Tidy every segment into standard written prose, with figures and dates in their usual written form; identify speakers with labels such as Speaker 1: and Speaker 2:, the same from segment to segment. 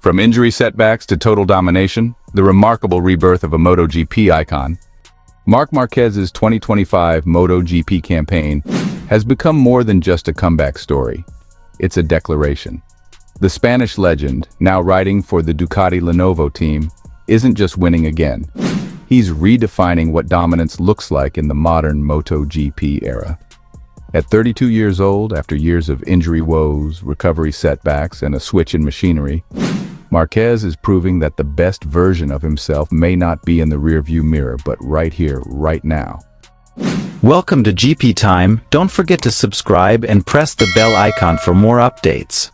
Speaker 1: From injury setbacks to total domination, the remarkable rebirth of a MotoGP icon, Marc Marquez's 2025 MotoGP campaign has become more than just a comeback story. It's a declaration. The Spanish legend, now riding for the Ducati Lenovo team, isn't just winning again. He's redefining what dominance looks like in the modern MotoGP era. At 32 years old, after years of injury woes, recovery setbacks, and a switch in machinery, Marquez is proving that the best version of himself may not be in the rearview mirror, but right here, right now.
Speaker 2: Welcome to GP Time. Don't forget to subscribe and press the bell icon for more updates.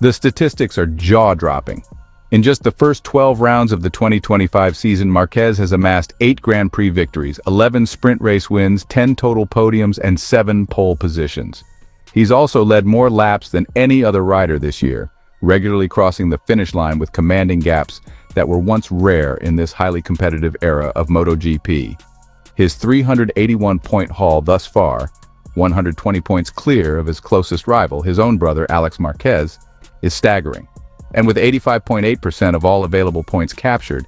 Speaker 1: The statistics are jaw-dropping. In just the first 12 rounds of the 2025 season, Marquez has amassed 8 Grand Prix victories, 11 sprint race wins, 10 total podiums, and 7 pole positions. He's also led more laps than any other rider this year, regularly crossing the finish line with commanding gaps that were once rare in this highly competitive era of MotoGP. His 381-point haul thus far, 120 points clear of his closest rival, his own brother Alex Marquez, is staggering. And with 85.8% of all available points captured,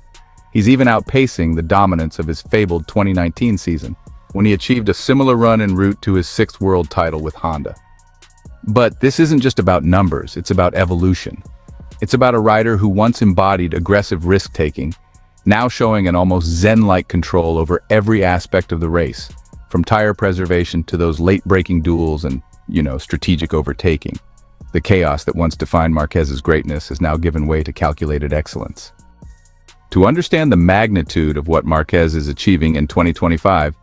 Speaker 1: he's even outpacing the dominance of his fabled 2019 season, when he achieved a similar run en route to his 6th world title with Honda. But this isn't just about numbers, it's about evolution. It's about a rider who once embodied aggressive risk-taking, now showing an almost zen-like control over every aspect of the race, from tire preservation to those late-breaking duels and, strategic overtaking. The chaos that once defined Marquez's greatness has now given way to calculated excellence. To understand the magnitude of what Marquez is achieving in 2025,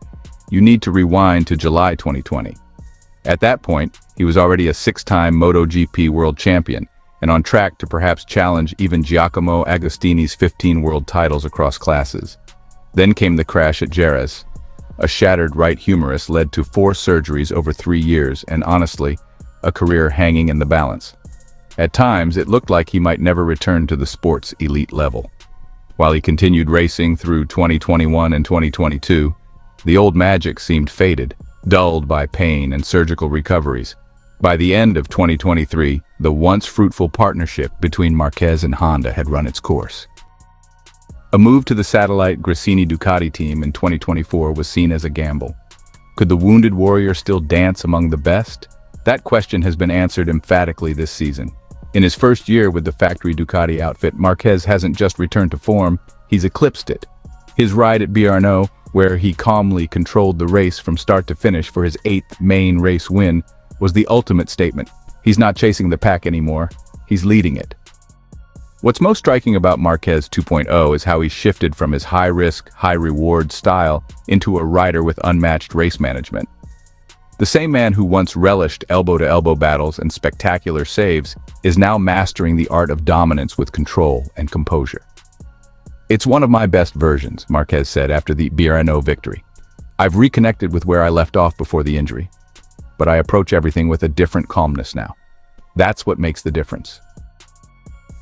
Speaker 1: you need to rewind to July 2020. At that point, he was already a 6-time MotoGP world champion and on track to perhaps challenge even Giacomo Agostini's 15 world titles across classes. Then came the crash at Jerez. A shattered right humerus led to 4 surgeries over 3 years and, honestly, a career hanging in the balance. At times, it looked like he might never return to the sport's elite level. While he continued racing through 2021 and 2022, the old magic seemed faded, dulled by pain and surgical recoveries. By the end of 2023, the once fruitful partnership between Marquez and Honda had run its course. A move to the satellite Gresini Ducati team in 2024 was seen as a gamble. Could the wounded warrior still dance among the best? That question has been answered emphatically this season. In his first year with the factory Ducati outfit, Marquez hasn't just returned to form, he's eclipsed it. His ride at Brno, where he calmly controlled the race from start to finish for his 8th main race win, was the ultimate statement. He's not chasing the pack anymore, he's leading it. What's most striking about Marquez 2.0 is how he shifted from his high-risk, high-reward style into a rider with unmatched race management. The same man who once relished elbow-to-elbow battles and spectacular saves is now mastering the art of dominance with control and composure. "It's one of my best versions," Marquez said after the Brno victory. "I've reconnected with where I left off before the injury, but I approach everything with a different calmness now. That's what makes the difference."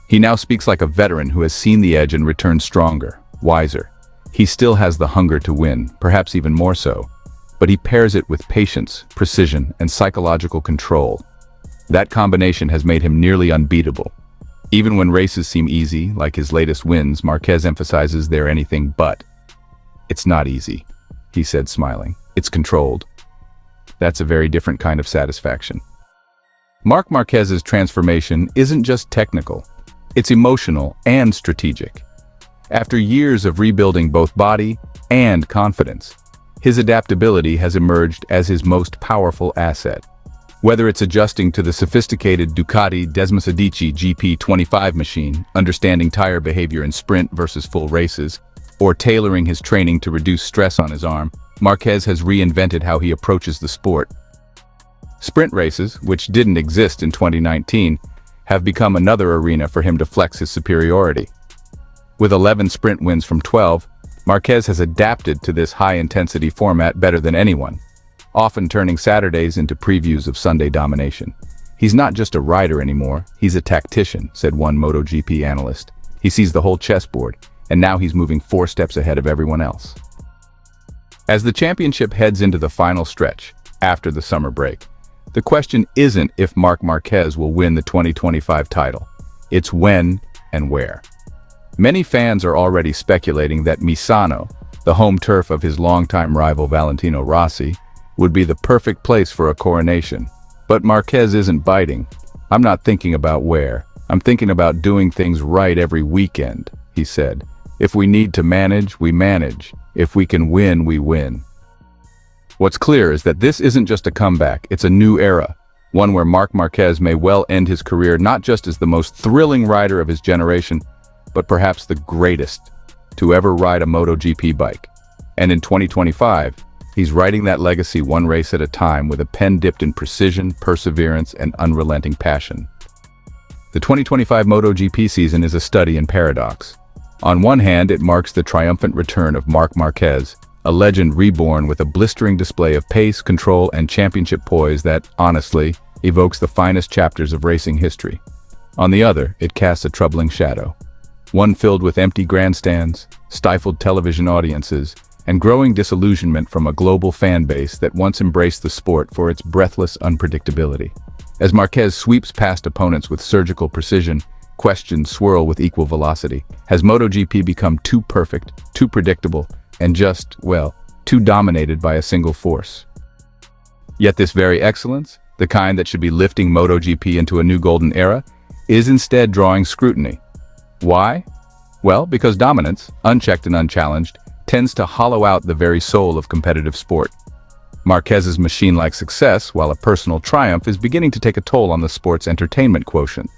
Speaker 1: He now speaks like a veteran who has seen the edge and returned stronger, wiser. He still has the hunger to win, perhaps even more so, but he pairs it with patience, precision, and psychological control. That combination has made him nearly unbeatable. Even when races seem easy, like his latest wins, Marquez emphasizes they're anything but. "It's not easy," he said, smiling. "It's controlled." That's a very different kind of satisfaction. Marc Marquez's transformation isn't just technical, it's emotional and strategic. After years of rebuilding both body and confidence, his adaptability has emerged as his most powerful asset. Whether it's adjusting to the sophisticated Ducati Desmosedici GP25 machine, understanding tire behavior in sprint versus full races, or tailoring his training to reduce stress on his arm, Marquez has reinvented how he approaches the sport. Sprint races, which didn't exist in 2019, have become another arena for him to flex his superiority. With 11 sprint wins from 12, Marquez has adapted to this high-intensity format better than anyone, often turning Saturdays into previews of Sunday domination. "He's not just a rider anymore, he's a tactician," said one MotoGP analyst. "He sees the whole chessboard, and now he's moving 4 steps ahead of everyone else." As the championship heads into the final stretch, after the summer break, the question isn't if Marc Marquez will win the 2025 title. It's when and where. Many fans are already speculating that Misano, the home turf of his longtime rival Valentino Rossi, would be the perfect place for a coronation. But Marquez isn't biting. "I'm not thinking about where. I'm thinking about doing things right every weekend," he said. "If we need to manage, we manage. If we can win, we win." What's clear is that this isn't just a comeback, it's a new era, one where Marc Marquez may well end his career not just as the most thrilling rider of his generation, but perhaps the greatest to ever ride a MotoGP bike. And in 2025, he's writing that legacy one race at a time with a pen dipped in precision, perseverance, and unrelenting passion. The 2025 MotoGP season is a study in paradox. On one hand, it marks the triumphant return of Marc Marquez, a legend reborn with a blistering display of pace, control, and championship poise that, honestly, evokes the finest chapters of racing history. On the other, it casts a troubling shadow, one filled with empty grandstands, stifled television audiences, and growing disillusionment from a global fan base that once embraced the sport for its breathless unpredictability. As Marquez sweeps past opponents with surgical precision, questions swirl with equal velocity. Has MotoGP become too perfect, too predictable, and just, well, too dominated by a single force? Yet this very excellence, the kind that should be lifting MotoGP into a new golden era, is instead drawing scrutiny. Why? Well, because dominance, unchecked and unchallenged, tends to hollow out the very soul of competitive sport. Marquez's machine-like success, while a personal triumph, is beginning to take a toll on the sport's entertainment quotient.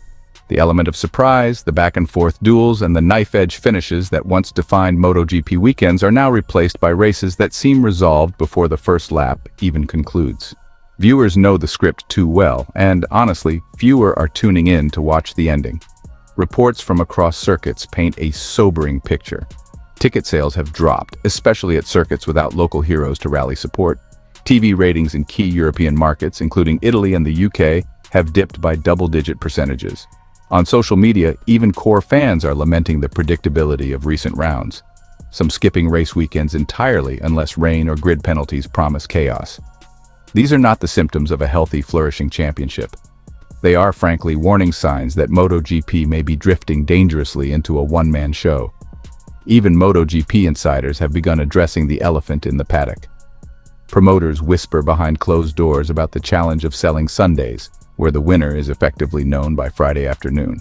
Speaker 1: The element of surprise, the back-and-forth duels, and the knife-edge finishes that once defined MotoGP weekends are now replaced by races that seem resolved before the first lap even concludes. Viewers know the script too well, and honestly, fewer are tuning in to watch the ending. Reports from across circuits paint a sobering picture. Ticket sales have dropped, especially at circuits without local heroes to rally support. TV ratings in key European markets, including Italy and the UK, have dipped by double-digit percentages. On social media, even core fans are lamenting the predictability of recent rounds, some skipping race weekends entirely unless rain or grid penalties promise chaos. These are not the symptoms of a healthy, flourishing championship. They are, frankly, warning signs that MotoGP may be drifting dangerously into a one-man show. Even MotoGP insiders have begun addressing the elephant in the paddock. Promoters whisper behind closed doors about the challenge of selling Sundays, where the winner is effectively known by Friday afternoon.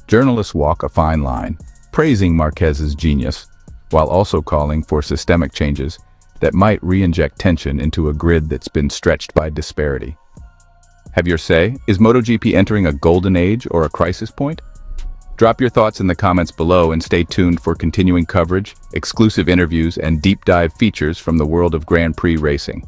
Speaker 1: Journalists walk a fine line, praising Marquez's genius, while also calling for systemic changes that might re-inject tension into a grid that's been stretched by disparity. Have your say? Is MotoGP entering a golden age or a crisis point? Drop your thoughts in the comments below and stay tuned for continuing coverage, exclusive interviews, and deep dive features from the world of Grand Prix racing.